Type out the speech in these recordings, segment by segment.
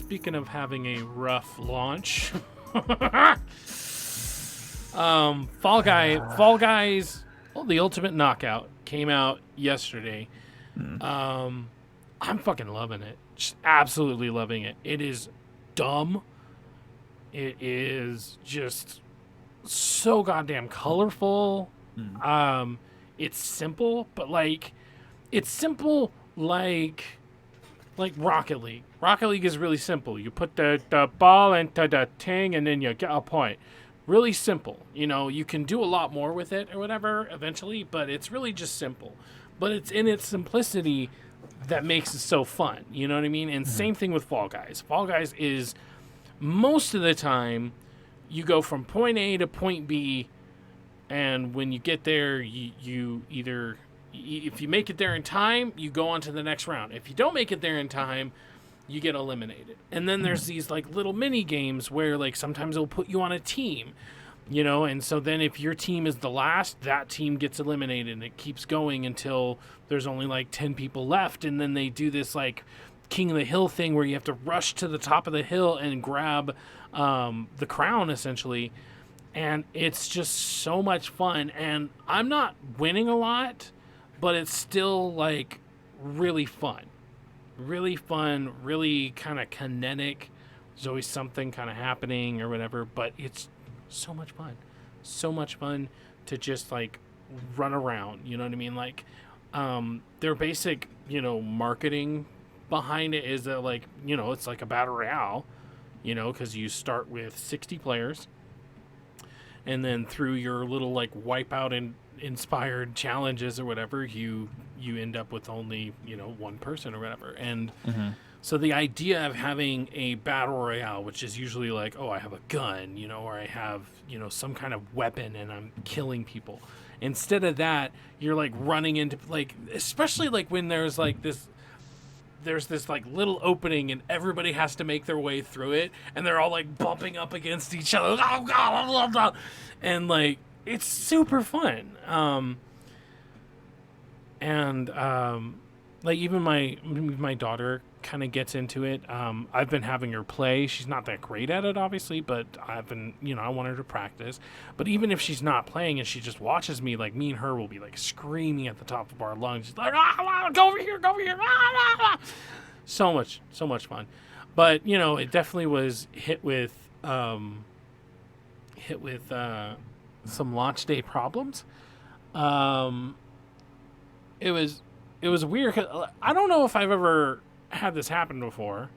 speaking of having a rough launch, Fall Guys, the Ultimate Knockout came out yesterday. I'm fucking loving it. Just absolutely loving it. It is dumb. It is just so goddamn colorful. It's simple, but it's simple like Rocket League. Rocket League is really simple. You put the ball into the thing and then you get a point. Really simple. You know, you can do a lot more with it or whatever eventually, but it's really just simple. But it's in its simplicity that makes it so fun. You know what I mean? And same thing with Fall Guys. Fall Guys is most of the time you go from point A to point B, and when you get there, you either, if you make it there in time, you go on to the next round. If you don't make it there in time, you get eliminated. And then there's these little mini games where sometimes it'll put you on a team, you know, and so then if your team is the last, that team gets eliminated, and it keeps going until there's only 10 people left. And then they do this King of the Hill thing where you have to rush to the top of the hill and grab the crown essentially. And it's just so much fun. And I'm not winning a lot, but it's still really fun. Really fun, really kind of kinetic. There's always something kind of happening or whatever, but it's so much fun. So much fun to just run around, you know what I mean? Their basic, marketing behind it is that it's like a battle royale, because you start with 60 players. And then through your little wipeout and inspired challenges or whatever, you end up with only one person or whatever. And so the idea of having a battle royale, which is usually I have a gun, or I have some kind of weapon and I'm killing people. Instead of that, you're running into especially when there's this little opening and everybody has to make their way through it, and they're all bumping up against each other. Oh god, and it's super fun. Even my daughter kind of gets into it. I've been having her play. She's not that great at it, obviously, but I've been, I want her to practice. But even if she's not playing and she just watches me, me and her will be screaming at the top of our lungs. She's go over here, go over here. So much fun. But, it definitely was hit with some launch day problems. It was weird. I don't know if I've ever had this happen before,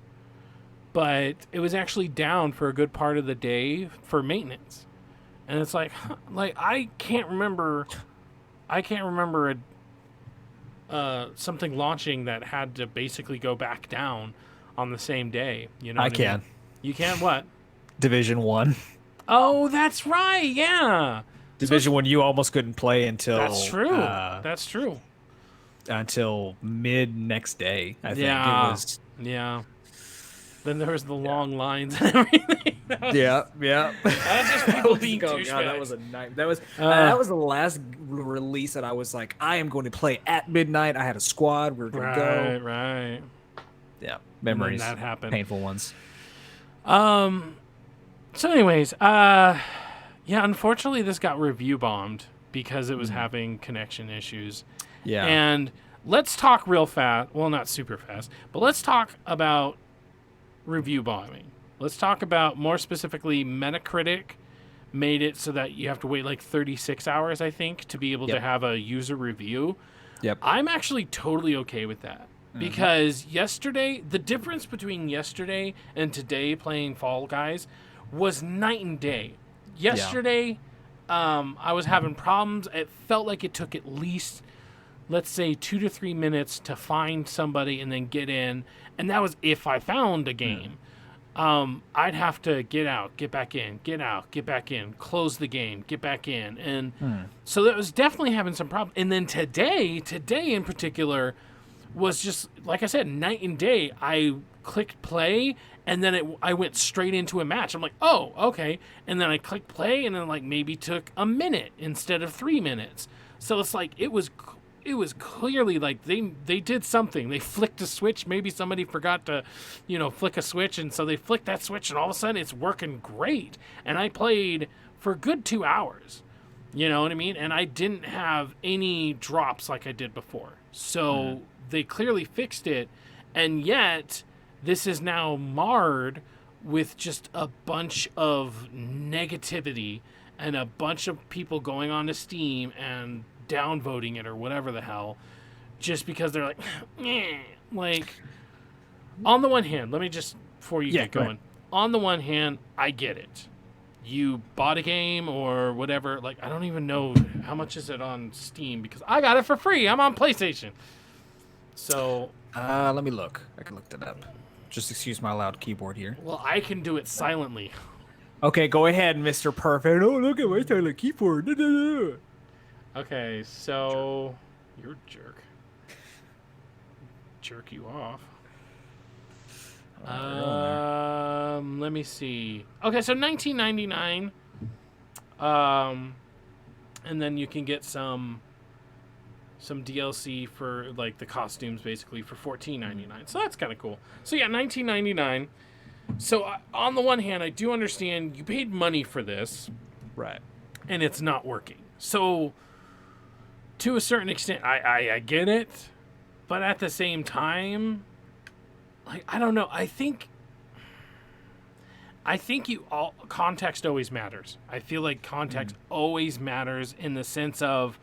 but it was actually down for a good part of the day for maintenance. And it's I can't remember something launching that had to basically go back down on the same day. You know, I can. You can what? Division 1. Oh, that's right. Yeah. Division 1, you almost couldn't play until. That's true. That's true. Until mid next day, I think it was. Yeah. Then there was the long lines and everything. Yeah. That's just people being douchebags. That was a night. That was the last release that I was I am going to play at midnight. I had a squad. We were going to go. Right. Yeah. Memories. That happened. Painful ones. So, anyways, unfortunately, this got review bombed because it was having connection issues. Yeah. And let's talk real fast. Well, not super fast, but let's talk about review bombing. Let's talk about, more specifically, Metacritic made it so that you have to wait 36 hours, I think, to be able to have a user review. Yep. I'm actually totally okay with that. Because yesterday, the difference between yesterday and today playing Fall Guys was night and day. Yesterday, I was having problems. It felt like it took at least, let's say, 2 to 3 minutes to find somebody and then get in. And that was if I found a game. I'd have to get out, get back in, get out, get back in, close the game, get back in. And so that was definitely having some problems. And then today in particular, was just, like I said, night and day. I clicked play, and then I went straight into a match. I'm like, oh, okay. And then I clicked play, and then maybe took a minute instead of 3 minutes. So it's it was it was clearly like they did something. They flicked a switch. Maybe somebody forgot to, flick a switch, and so they flicked that switch, and all of a sudden it's working great. And I played for a good 2 hours. You know what I mean? And I didn't have any drops like I did before. So they clearly fixed it, and yet this is now marred with just a bunch of negativity and a bunch of people going on to Steam and downvoting it or whatever the hell, just because they're like, like, on the one hand, let me just, before you get going, on the one hand, I get it. You bought a game or whatever, like, I don't even know how much is it on Steam, because I got it for free. I'm on PlayStation. So, let me look. I can look that up. Just excuse my loud keyboard here. Well, I can do it silently. Okay, go ahead, Mr. Perfect. Oh, look at my silent keyboard. Okay, so you're a jerk. Jerk you off. Let me see. Okay, so $19.99. And then you can get some DLC for like the costumes, basically for $14.99. So that's kind of cool. So yeah, $19.99. So on the one hand, I do understand you paid money for this, right? And it's not working. So to a certain extent, I get it, but at the same time, like, I don't know. I think context always matters. I feel like context always matters in the sense of,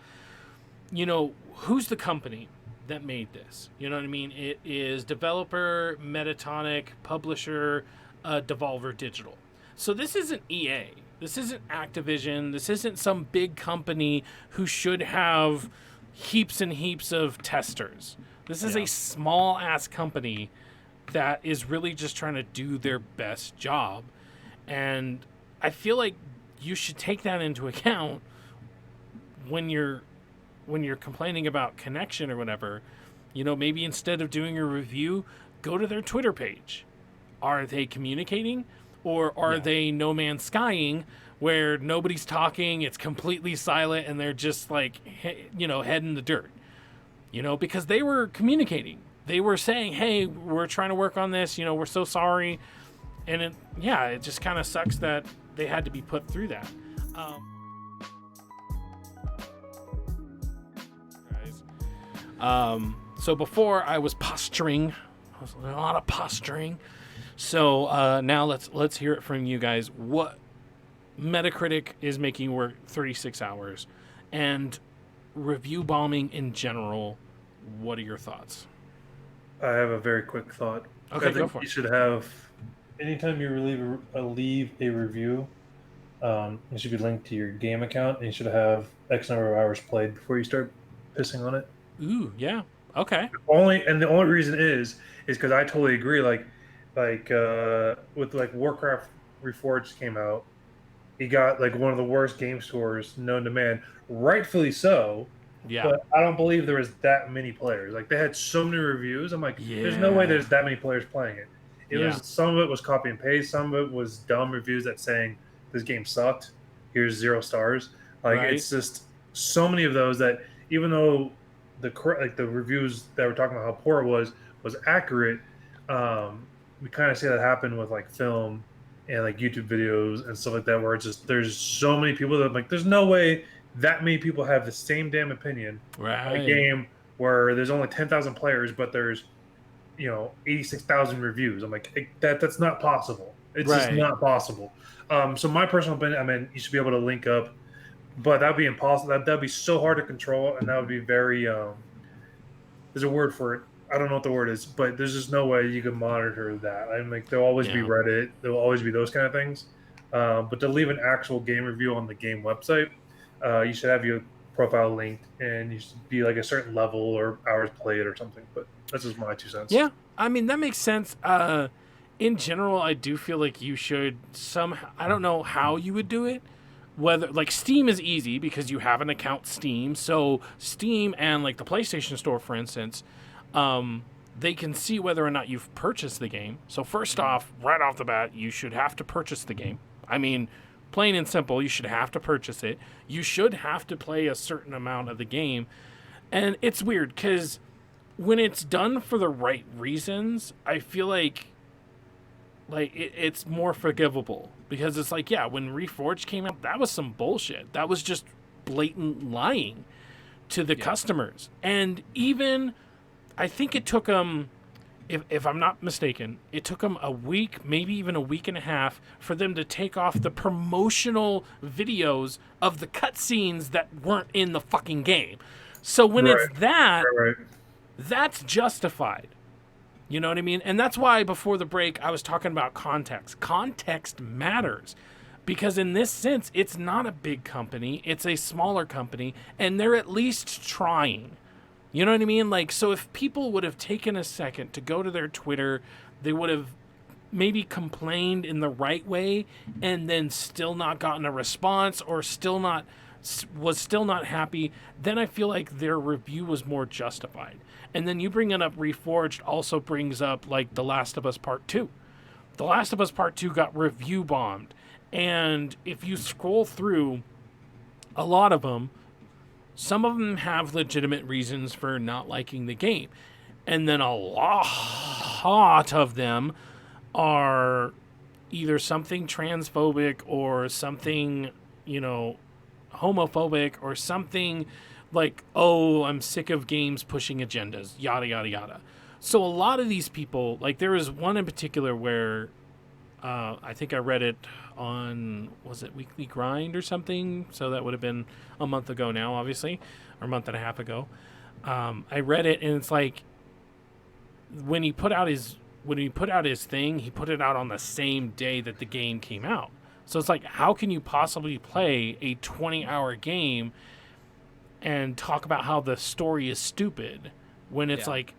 who's the company that made this? You know what I mean? It is developer, Metatonic, publisher, Devolver Digital. So this isn't EA. This isn't Activision. This isn't some big company who should have heaps and heaps of testers. This is a small-ass company that is really just trying to do their best job. And I feel like you should take that into account when you're complaining about connection or whatever. Maybe instead of doing a review, go to their Twitter page. Are they communicating, or are they No Man's Skying, where nobody's talking, it's completely silent, and they're just like, head in the dirt? Because they were communicating. They were saying, hey, we're trying to work on this, we're so sorry. And it just kind of sucks that they had to be put through that. So before I was posturing, a lot of posturing. So now let's hear it from you guys. What Metacritic is making work 36 hours, and review bombing in general. What are your thoughts? I have a very quick thought. Okay, I think go for it. You should have, anytime you leave a review, it should be linked to your game account, and you should have X number of hours played before you start pissing on it. Ooh, yeah. Okay. The only reason is because I totally agree. Like with like Warcraft Reforged came out, he got like one of the worst game scores known to man, rightfully so. Yeah. But I don't believe there was that many players. Like, they had so many reviews. I'm like, there's no way there's that many players playing it. It was, some of it was copy and paste. Some of it was dumb reviews that saying this game sucked. Here's 0 stars. Like, it's just so many of those that even though the reviews that were talking about how poor it was accurate, we kind of see that happen with like film and like YouTube videos and stuff like that, where it's just there's so many people that like there's no way that many people have the same damn opinion on a game where there's only 10,000 players, but there's 86,000 reviews. I'm like, that's not possible. It's just not possible. So my personal opinion, I mean, you should be able to link up, but that'd be impossible. That'd be so hard to control, and that would be very. There's a word for it. I don't know what the word is, but there's just no way you can monitor that. I'm like, there'll always be Reddit. There'll always be those kind of things. But to leave an actual game review on the game website, you should have your profile linked, and you should be like a certain level or hours played or something. But that's just my 2 cents. Yeah, I mean, that makes sense. In general, I do feel like you should somehow, I don't know how you would do it. Whether, like, Steam is easy because you have an account Steam. So Steam and like the PlayStation Store, for instance, they can see whether or not you've purchased the game. So first off, right off the bat, you should have to purchase the game. I mean, plain and simple, you should have to purchase it. You should have to play a certain amount of the game. And it's weird because when it's done for the right reasons, I feel like it's more forgivable, because it's like, yeah, when Reforged came out, that was some bullshit. That was just blatant lying to the customers. And even, I think it took them, if I'm not mistaken, it took them a week, maybe even a week and a half, for them to take off the promotional videos of the cutscenes that weren't in the fucking game. So when it's that, that's justified. You know what I mean? And that's why before the break I was talking about context. Context matters. Because in this sense, it's not a big company, it's a smaller company, and they're at least trying. You know what I mean? Like, so if people would have taken a second to go to their Twitter, they would have maybe complained in the right way and then still not gotten a response, or was still not happy, then I feel like their review was more justified. And then you bringing up Reforged also brings up, like, The Last of Us Part 2. The Last of Us Part 2 got review bombed. And if you scroll through a lot of them, some of them have legitimate reasons for not liking the game. And then a lot of them are either something transphobic or something, homophobic, or something like, oh, I'm sick of games pushing agendas, yada, yada, yada. So a lot of these people, like, there was one in particular where I think I read it on, was it Weekly Grind or something? So that would have been a month ago now, obviously, or a month and a half ago. I read it, and it's like, when he put out his thing, he put it out on the same day that the game came out. So it's like, how can you possibly play a 20-hour game and talk about how the story is stupid when it's like,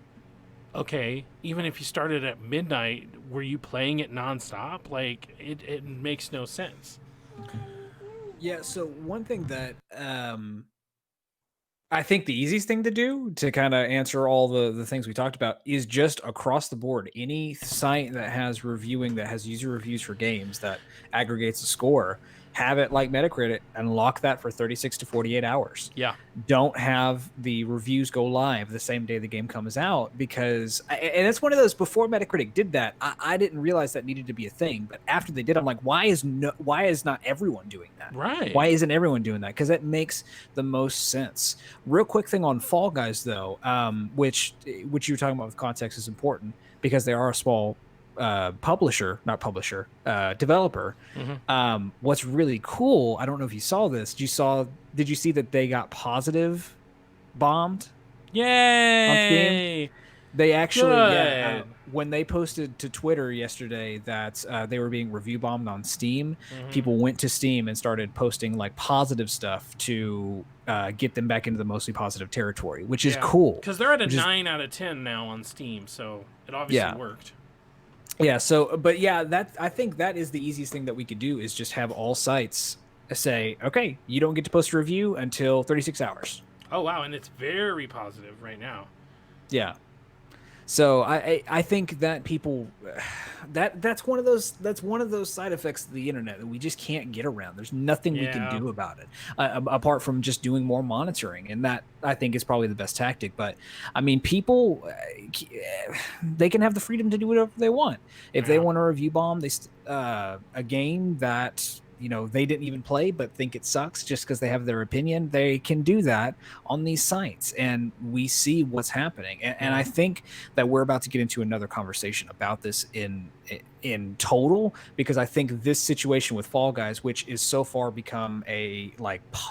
okay, even if you started at midnight, were you playing it nonstop? Like, it makes no sense. Yeah, so one thing that I think the easiest thing to do to kind of answer all the things we talked about is just across the board. Any site that has user reviews for games that aggregates a score, have it like Metacritic and lock that for 36 to 48 hours. Yeah. Don't have the reviews go live the same day the game comes out, because, and it's one of those, before Metacritic did that, I didn't realize that needed to be a thing. But after they did, I'm like, why is not everyone doing that? Right. Why isn't everyone doing that? Because that makes the most sense. Real quick thing on Fall Guys, though, which you were talking about with context is important, because they are a small developer. Mm-hmm. What's really cool, I don't know if you saw this, did you see that they got positive bombed? Yay! On Steam? They actually, when they posted to Twitter yesterday that they were being review bombed on Steam, people went to Steam and started posting like positive stuff to get them back into the mostly positive territory, which is cool. Because they're at a 9 out of 10 now on Steam, so it obviously worked. Yeah, so, but yeah, I think that is the easiest thing that we could do, is just have all sites say, okay, you don't get to post a review until 36 hours. Oh, wow, and it's very positive right now. Yeah. So I think that people, that's one of those side effects of the internet that we just can't get around. There's nothing we can do about it apart from just doing more monitoring, and that I think is probably the best tactic. But I mean, people, they can have the freedom to do whatever they want. If they want to review bomb a game that they didn't even play but think it sucks just because they have their opinion, they can do that on these sites, and we see what's happening. And I think that we're about to get into another conversation about this in total, because I think this situation with Fall Guys, which is so far become a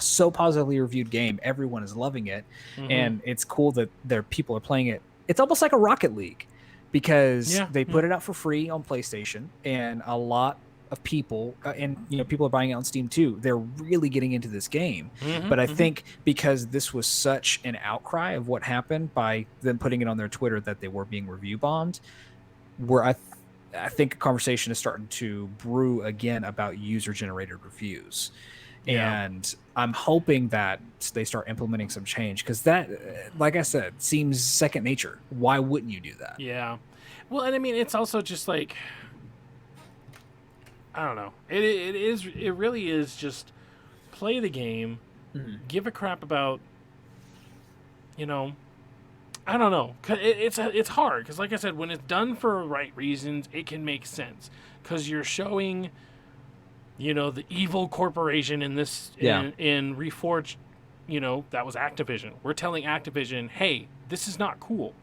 so positively reviewed game, everyone is loving it, and it's cool that people are playing it. It's almost like a Rocket League, because they put it out for free on PlayStation, and a lot of people, and people are buying it on Steam too, they're really getting into this game. But I think because this was such an outcry of what happened by them putting it on their Twitter that they were being review bombed, where I think a conversation is starting to brew again about user generated reviews. And I'm hoping that they start implementing some change, because that, like I said, seems second nature. Why wouldn't you do that? Yeah. Well, and I mean, it's also just like, I don't know. It really is just play the game, give a crap about you know, I don't know. It's hard because, like I said, when it's done for right reasons, it can make sense because you're showing, you know, the evil corporation in this in Reforged. You know, that was Activision. We're telling Activision, hey, this is not cool.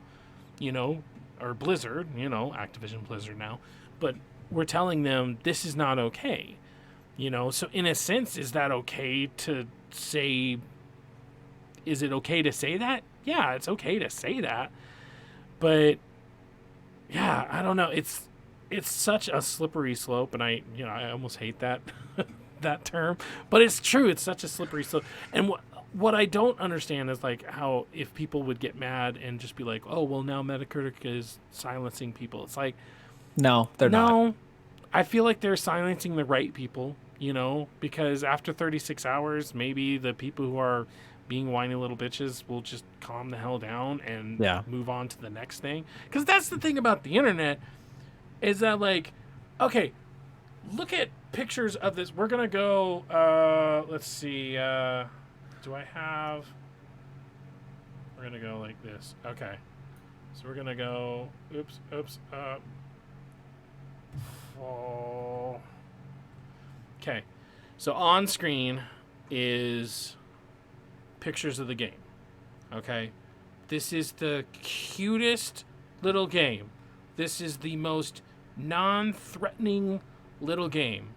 You know, or Blizzard. You know, Activision Blizzard now, but we're telling them this is not okay. You know, so in a sense, is that okay to say? Is it okay to say that? Yeah, it's okay to say that. But yeah, I don't know. It's such a slippery slope, and I almost hate that that term, but it's true. It's such a slippery slope. And what I don't understand is like how if people would get mad and just be like, "Oh, well now Metacritic is silencing people." It's like, no, they're not. No, I feel like they're silencing the right people, you know, because after 36 hours, maybe the people who are being whiny little bitches will just calm the hell down and move on to the next thing. Because that's the thing about the internet is that, like, okay, look at pictures of this. We're going to go, let's see, do I have, we're going to go like this. Okay. So we're going to go, okay. So on screen is pictures of the game. Okay. This is the cutest little game. This is the most non-threatening little game.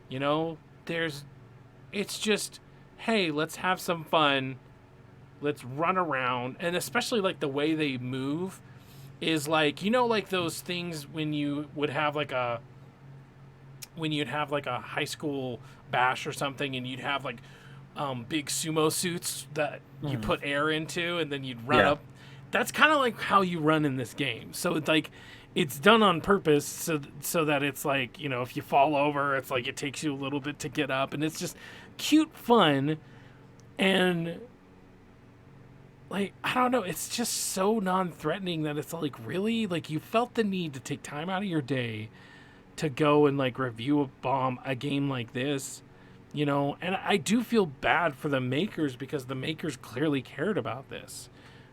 You know, it's just, hey, let's have some fun. Let's run around. And especially like the way they move is like, you know, like those things when you would have like when you'd have like a high school bash or something and you'd have like big sumo suits that you put air into and then you'd run up. That's kind of like how you run in this game. So it's like it's done on purpose so that it's like, you know, if you fall over, it's like it takes you a little bit to get up, and it's just cute fun. And like, I don't know, it's just so non-threatening that it's like, really, like, you felt the need to take time out of your day to go and like review a game like this, you know. And I do feel bad for the makers because the makers clearly cared about this.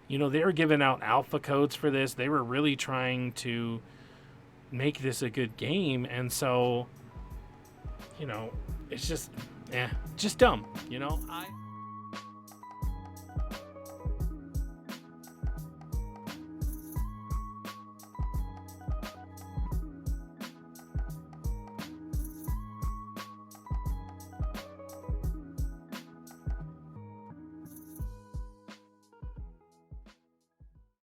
You know, they were giving out alpha codes for this. They were really trying to make this a good game. And so, you know, it's just dumb, you know.